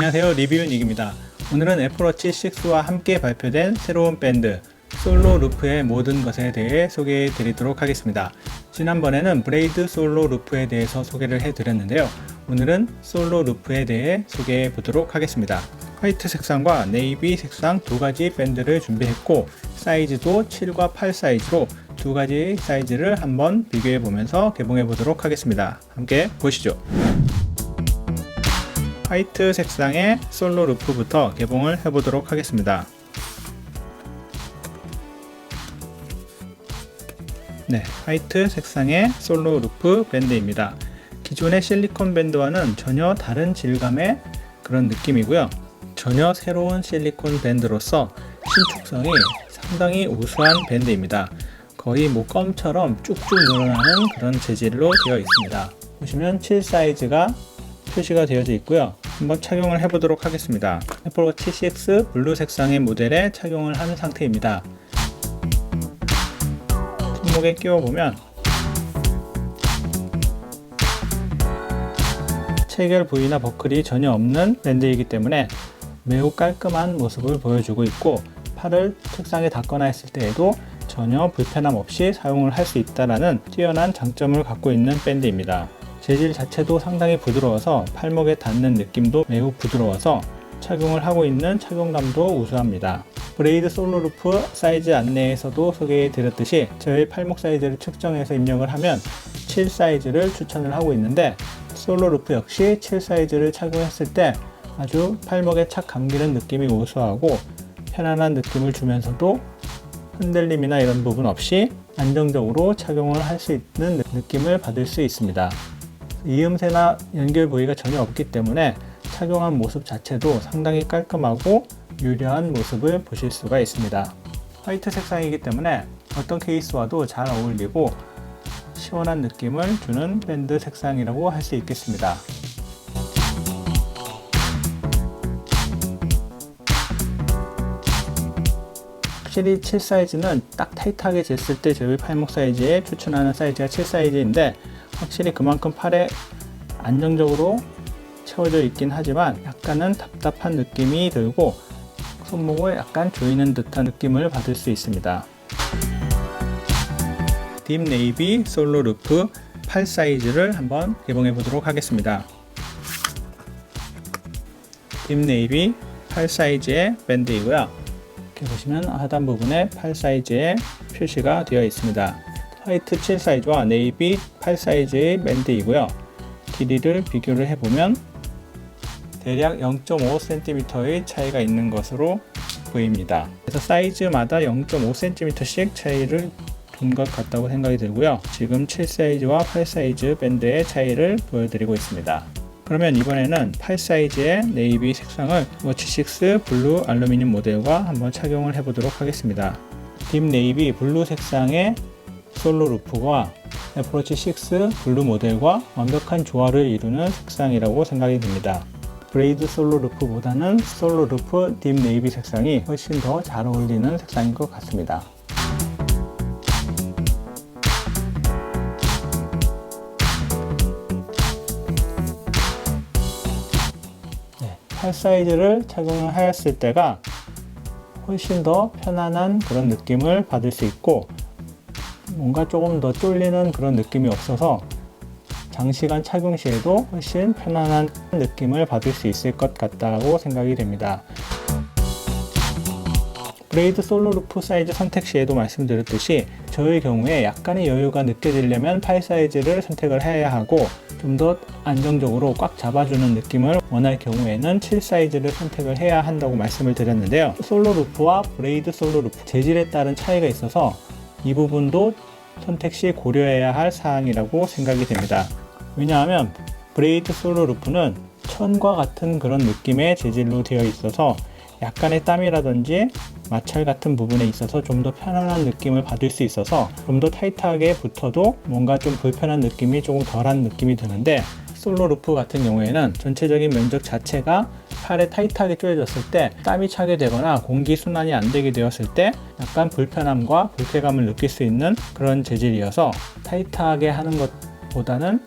안녕하세요, 리뷰닉입니다. 오늘은 애플워치 6와 함께 발표된 새로운 밴드 솔로 루프의 모든 것에 대해 소개해 드리도록 하겠습니다. 지난번에는 브레이드 솔로 루프에 대해서 소개를 해 드렸는데요. 오늘은 솔로 루프에 대해 소개해 보도록 하겠습니다. 화이트 색상과 네이비 색상 두 가지 밴드를 준비했고, 사이즈도 7과 8 사이즈로 두 가지 사이즈를 한번 비교해 보면서 개봉해 보도록 하겠습니다. 함께 보시죠. 화이트 색상의 솔로 루프부터 개봉을 해 보도록 하겠습니다. 네, 화이트 색상의 솔로 루프 밴드입니다. 기존의 실리콘 밴드와는 전혀 다른 질감의 그런 느낌이고요. 전혀 새로운 실리콘 밴드로서 신축성이 상당히 우수한 밴드입니다. 거의 껌처럼 쭉쭉 늘어나는 그런 재질로 되어 있습니다. 보시면 7 사이즈가 표시가 되어져 있고요. 한번 착용을 해 보도록 하겠습니다. 애플워치 6 블루 색상의 모델에 착용을 하는 상태입니다. 손목에 끼워 보면 체결 부위나 버클이 전혀 없는 밴드이기 때문에 매우 깔끔한 모습을 보여주고 있고, 팔을 책상에 닿거나 했을 때에도 전혀 불편함 없이 사용을 할 수 있다는 뛰어난 장점을 갖고 있는 밴드입니다. 재질 자체도 상당히 부드러워서 팔목에 닿는 느낌도 매우 부드러워서 착용을 하고 있는 착용감도 우수합니다. 브레이드 솔로 루프 사이즈 안내에서도 소개해 드렸듯이 저의 팔목 사이즈를 측정해서 입력을 하면 7 사이즈를 추천을 하고 있는데, 솔로 루프 역시 7 사이즈를 착용했을 때 아주 팔목에 착 감기는 느낌이 우수하고 편안한 느낌을 주면서도 흔들림이나 이런 부분 없이 안정적으로 착용을 할 수 있는 느낌을 받을 수 있습니다. 이음새나 연결 부위가 전혀 없기 때문에 착용한 모습 자체도 상당히 깔끔하고 유려한 모습을 보실 수가 있습니다. 화이트 색상이기 때문에 어떤 케이스와도 잘 어울리고 시원한 느낌을 주는 밴드 색상이라고 할 수 있겠습니다. 확실히 7 사이즈는 딱 타이트하게 쟀을 때 저희 팔목 사이즈에 추천하는 사이즈가 7 사이즈인데, 확실히 그만큼 팔에 안정적으로 채워져 있긴 하지만 약간은 답답한 느낌이 들고 손목을 약간 조이는 듯한 느낌을 받을 수 있습니다. 딥 네이비 솔로 루프 8 사이즈를 한번 개봉해 보도록 하겠습니다. 딥 네이비 8 사이즈의 밴드이고요. 이렇게 보시면 하단 부분에 8 사이즈의 표시가 되어 있습니다. 화이트 7 사이즈와 네이비 8 사이즈의 밴드이고요. 길이를 비교를 해보면 대략 0.5cm의 차이가 있는 것으로 보입니다. 그래서 사이즈마다 0.5cm씩 차이를 둔 것 같다고 생각이 들고요. 지금 7 사이즈와 8 사이즈 밴드의 차이를 보여드리고 있습니다. 그러면 이번에는 8 사이즈의 네이비 색상을 워치 6 블루 알루미늄 모델과 한번 착용을 해보도록 하겠습니다. 딥 네이비 블루 색상의 솔로 루프와 애플워치 6 블루 모델과 완벽한 조화를 이루는 색상이라고 생각이 듭니다. 브레이드 솔로 루프보다는 솔로 루프 딥 네이비 색상이 훨씬 더 잘 어울리는 색상인 것 같습니다. 네, 8 사이즈를 착용을 하였을 때가 훨씬 더 편안한 그런 느낌을 받을 수 있고, 뭔가 조금 더 쫄리는 그런 느낌이 없어서 장시간 착용 시에도 훨씬 편안한 느낌을 받을 수 있을 것 같다고 생각이 됩니다. 브레이드 솔로 루프 사이즈 선택 시에도 말씀드렸듯이 저의 경우에 약간의 여유가 느껴지려면 8 사이즈를 선택을 해야 하고, 좀 더 안정적으로 꽉 잡아주는 느낌을 원할 경우에는 7 사이즈를 선택을 해야 한다고 말씀을 드렸는데요. 솔로 루프와 브레이드 솔로 루프 재질에 따른 차이가 있어서 이 부분도 선택 시 고려해야 할 사항이라고 생각이 됩니다. 왜냐하면 브레이드 솔로 루프는 천과 같은 그런 느낌의 재질로 되어 있어서 약간의 땀이라든지 마찰 같은 부분에 있어서 좀 더 편안한 느낌을 받을 수 있어서 좀 더 타이트하게 붙어도 뭔가 좀 불편한 느낌이 조금 덜한 느낌이 드는데, 솔로 루프 같은 경우에는 전체적인 면적 자체가 팔에 타이트하게 조여졌을 때 땀이 차게 되거나 공기 순환이 안 되게 되었을 때 약간 불편함과 불쾌감을 느낄 수 있는 그런 재질이어서 타이트하게 하는 것보다는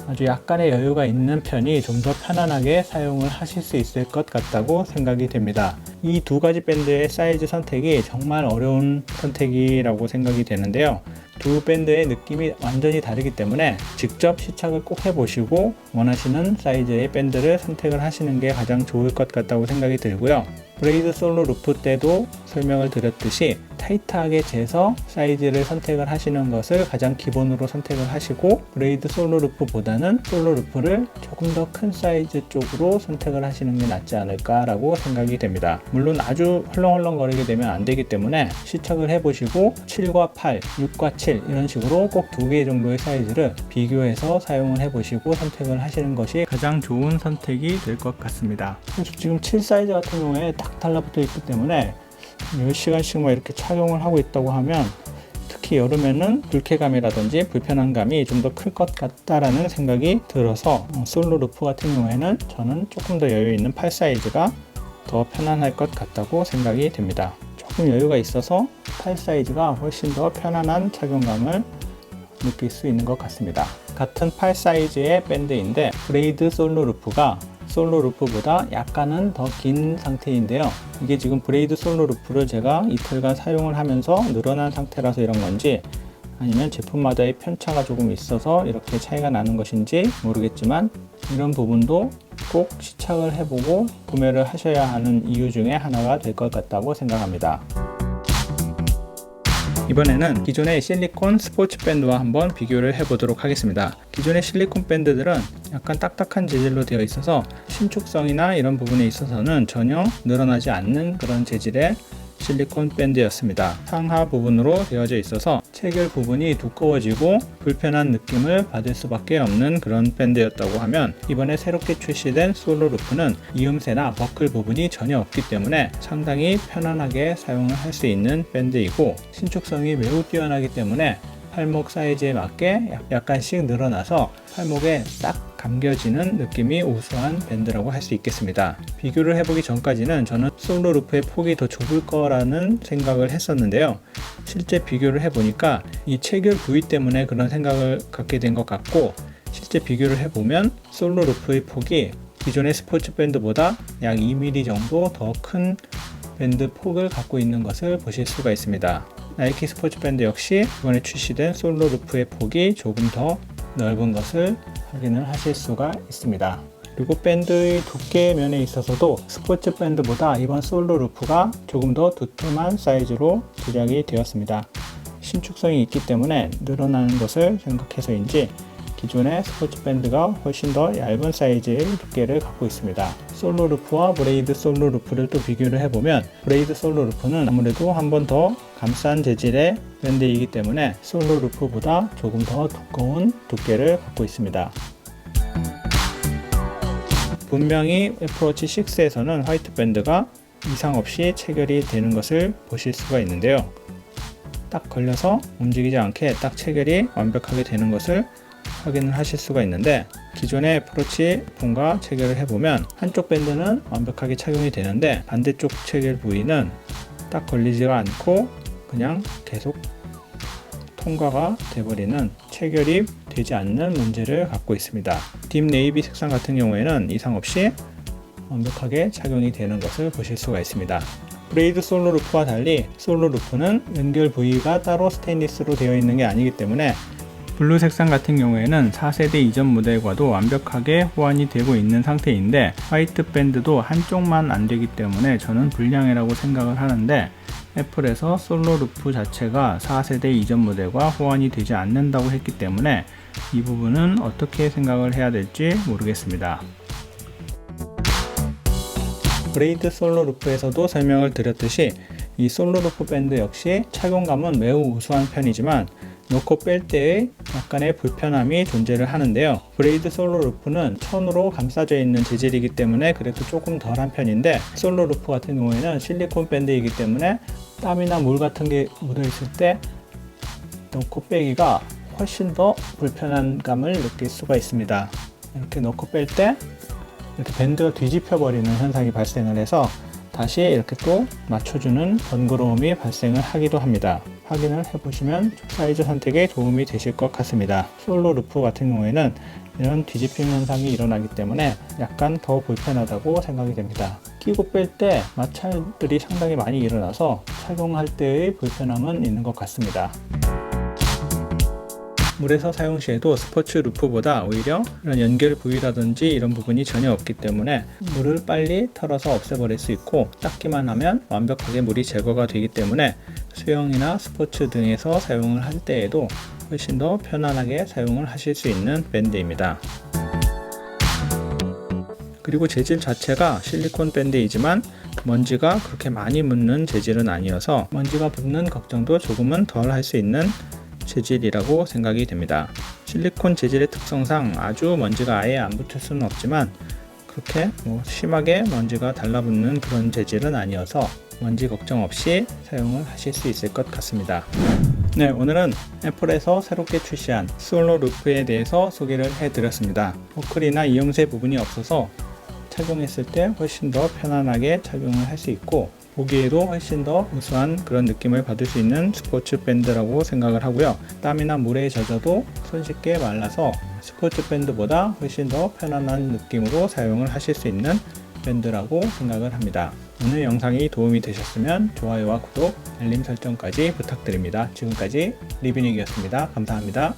아주 약간의 여유가 있는 편이 좀 더 편안하게 사용을 하실 수 있을 것 같다고 생각이 됩니다. 이 두 가지 밴드의 사이즈 선택이 정말 어려운 선택이라고 생각이 되는데요. 두 밴드의 느낌이 완전히 다르기 때문에 직접 시착을 꼭 해보시고 원하시는 사이즈의 밴드를 선택을 하시는 게 가장 좋을 것 같다고 생각이 들고요. 브레이드 솔로 루프 때도 설명을 드렸듯이 타이트하게 재서 사이즈를 선택을 하시는 것을 가장 기본으로 선택을 하시고, 브레이드 솔로 루프보다는 솔로 루프를 조금 더 큰 사이즈 쪽으로 선택을 하시는 게 낫지 않을까 라고 생각이 됩니다. 물론 아주 헐렁헐렁 거리게 되면 안 되기 때문에 시착을 해보시고 7과 8, 6과 7 이런 식으로 꼭 2개 정도의 사이즈를 비교해서 사용을 해보시고 선택을 하시는 것이 가장 좋은 선택이 될 것 같습니다. 그래서 지금 7 사이즈 같은 경우에 딱 달라붙어 있기 때문에 10시간씩 이렇게 착용을 하고 있다고 하면 특히 여름에는 불쾌감이라든지 불편한 감이 좀 더 클 것 같다라는 생각이 들어서 솔로 루프 같은 경우에는 저는 조금 더 여유 있는 8 사이즈가 더 편안할 것 같다고 생각이 됩니다. 조금 여유가 있어서 8 사이즈가 훨씬 더 편안한 착용감을 느낄 수 있는 것 같습니다. 같은 8 사이즈의 밴드인데 브레이드 솔로 루프가 솔로 루프보다 약간은 더 긴 상태인데요. 이게 지금 브레이드 솔로 루프를 제가 이틀간 사용을 하면서 늘어난 상태라서 이런 건지, 아니면 제품마다의 편차가 조금 있어서 이렇게 차이가 나는 것인지 모르겠지만, 이런 부분도 꼭 시착을 해보고 구매를 하셔야 하는 이유 중에 하나가 될 것 같다고 생각합니다. 이번에는 기존의 실리콘 스포츠 밴드와 한번 비교를 해보도록 하겠습니다. 기존의 실리콘 밴드들은 약간 딱딱한 재질로 되어 있어서 신축성이나 이런 부분에 있어서는 전혀 늘어나지 않는 그런 재질의 실리콘 밴드였습니다. 상하 부분으로 되어져 있어서 체결 부분이 두꺼워지고 불편한 느낌을 받을 수밖에 없는 그런 밴드였다고 하면, 이번에 새롭게 출시된 솔로 루프는 이음새나 버클 부분이 전혀 없기 때문에 상당히 편안하게 사용을 할 수 있는 밴드이고, 신축성이 매우 뛰어나기 때문에 팔목 사이즈에 맞게 약간씩 늘어나서 팔목에 딱 감겨지는 느낌이 우수한 밴드라고 할 수 있겠습니다. 비교를 해보기 전까지는 저는 솔로 루프의 폭이 더 좁을 거라는 생각을 했었는데요. 실제 비교를 해보니까 이 체결 부위 때문에 그런 생각을 갖게 된 것 같고, 실제 비교를 해보면 솔로 루프의 폭이 기존의 스포츠 밴드보다 약 2mm 정도 더 큰 밴드 폭을 갖고 있는 것을 보실 수가 있습니다. 나이키 스포츠 밴드 역시 이번에 출시된 솔로 루프의 폭이 조금 더 넓은 것을 확인을 하실 수가 있습니다. 그리고 밴드의 두께 면에 있어서도 스포츠 밴드보다 이번 솔로 루프가 조금 더 두툼한 사이즈로 제작이 되었습니다. 신축성이 있기 때문에 늘어나는 것을 생각해서인지 기존의 스포츠 밴드가 훨씬 더 얇은 사이즈의 두께를 갖고 있습니다. 솔로 루프와 브레이드 솔로 루프를 또 비교를 해보면, 브레이드 솔로 루프는 아무래도 한 번 더 감싼 재질의 밴드이기 때문에 솔로 루프보다 조금 더 두꺼운 두께를 갖고 있습니다. 분명히 애플워치 6에서는 화이트 밴드가 이상 없이 체결이 되는 것을 보실 수가 있는데요. 딱 걸려서 움직이지 않게 딱 체결이 완벽하게 되는 것을 확인을 하실 수가 있는데, 기존의 애플워치 제품과 체결을 해보면 한쪽 밴드는 완벽하게 착용이 되는데 반대쪽 체결 부위는 딱 걸리지가 않고 그냥 계속 통과가 돼버리는, 체결이 되지 않는 문제를 갖고 있습니다. 딥 네이비 색상 같은 경우에는 이상 없이 완벽하게 착용이 되는 것을 보실 수가 있습니다. 브레이드 솔로 루프와 달리 솔로 루프는 연결 부위가 따로 스테인리스로 되어 있는 게 아니기 때문에 블루 색상 같은 경우에는 4세대 이전 모델과도 완벽하게 호환이 되고 있는 상태인데, 화이트 밴드도 한쪽만 안 되기 때문에 저는 불량이라고 생각을 하는데, 애플에서 솔로 루프 자체가 4세대 이전 모델과 호환이 되지 않는다고 했기 때문에 이 부분은 어떻게 생각을 해야 될지 모르겠습니다. 브레이드 솔로 루프에서도 설명을 드렸듯이 이 솔로 루프 밴드 역시 착용감은 매우 우수한 편이지만 놓고 뺄 때의 약간의 불편함이 존재를 하는데요. 브레이드 솔로 루프는 천으로 감싸져 있는 재질이기 때문에 그래도 조금 덜한 편인데, 솔로 루프 같은 경우에는 실리콘 밴드이기 때문에 땀이나 물 같은 게 묻어 있을 때 놓고 빼기가 훨씬 더 불편한 감을 느낄 수가 있습니다. 이렇게 놓고 뺄 때 이렇게 밴드가 뒤집혀 버리는 현상이 발생을 해서 다시 이렇게 또 맞춰주는 번거로움이 발생을 하기도 합니다. 확인을 해보시면 사이즈 선택에 도움이 되실 것 같습니다. 솔로 루프 같은 경우에는 이런 뒤집힘 현상이 일어나기 때문에 약간 더 불편하다고 생각이 됩니다. 끼고 뺄 때 마찰들이 상당히 많이 일어나서 착용할 때의 불편함은 있는 것 같습니다. 물에서 사용 시에도 스포츠 루프보다 오히려 이런 연결 부위라든지 이런 부분이 전혀 없기 때문에 물을 빨리 털어서 없애버릴 수 있고 닦기만 하면 완벽하게 물이 제거가 되기 때문에 수영이나 스포츠 등에서 사용을 할 때에도 훨씬 더 편안하게 사용을 하실 수 있는 밴드입니다. 그리고 재질 자체가 실리콘 밴드이지만 먼지가 그렇게 많이 묻는 재질은 아니어서 먼지가 붙는 걱정도 조금은 덜 할 수 있는 재질이라고 생각이 됩니다. 실리콘 재질의 특성상 아주 먼지가 아예 안 붙을 수는 없지만 그렇게 심하게 먼지가 달라붙는 그런 재질은 아니어서 먼지 걱정 없이 사용을 하실 수 있을 것 같습니다. 네, 오늘은 애플에서 새롭게 출시한 솔로 루프에 대해서 소개를 해드렸습니다. 버클이나 이용새 부분이 없어서 착용했을 때 훨씬 더 편안하게 착용을 할 수 있고 보기에도 훨씬 더 우수한 그런 느낌을 받을 수 있는 스포츠 밴드라고 생각을 하고요. 땀이나 물에 젖어도 손쉽게 말라서 스포츠 밴드보다 훨씬 더 편안한 느낌으로 사용을 하실 수 있는 밴드라고 생각을 합니다. 오늘 영상이 도움이 되셨으면 좋아요와 구독, 알림 설정까지 부탁드립니다. 지금까지 리뷰닉이었습니다. 감사합니다.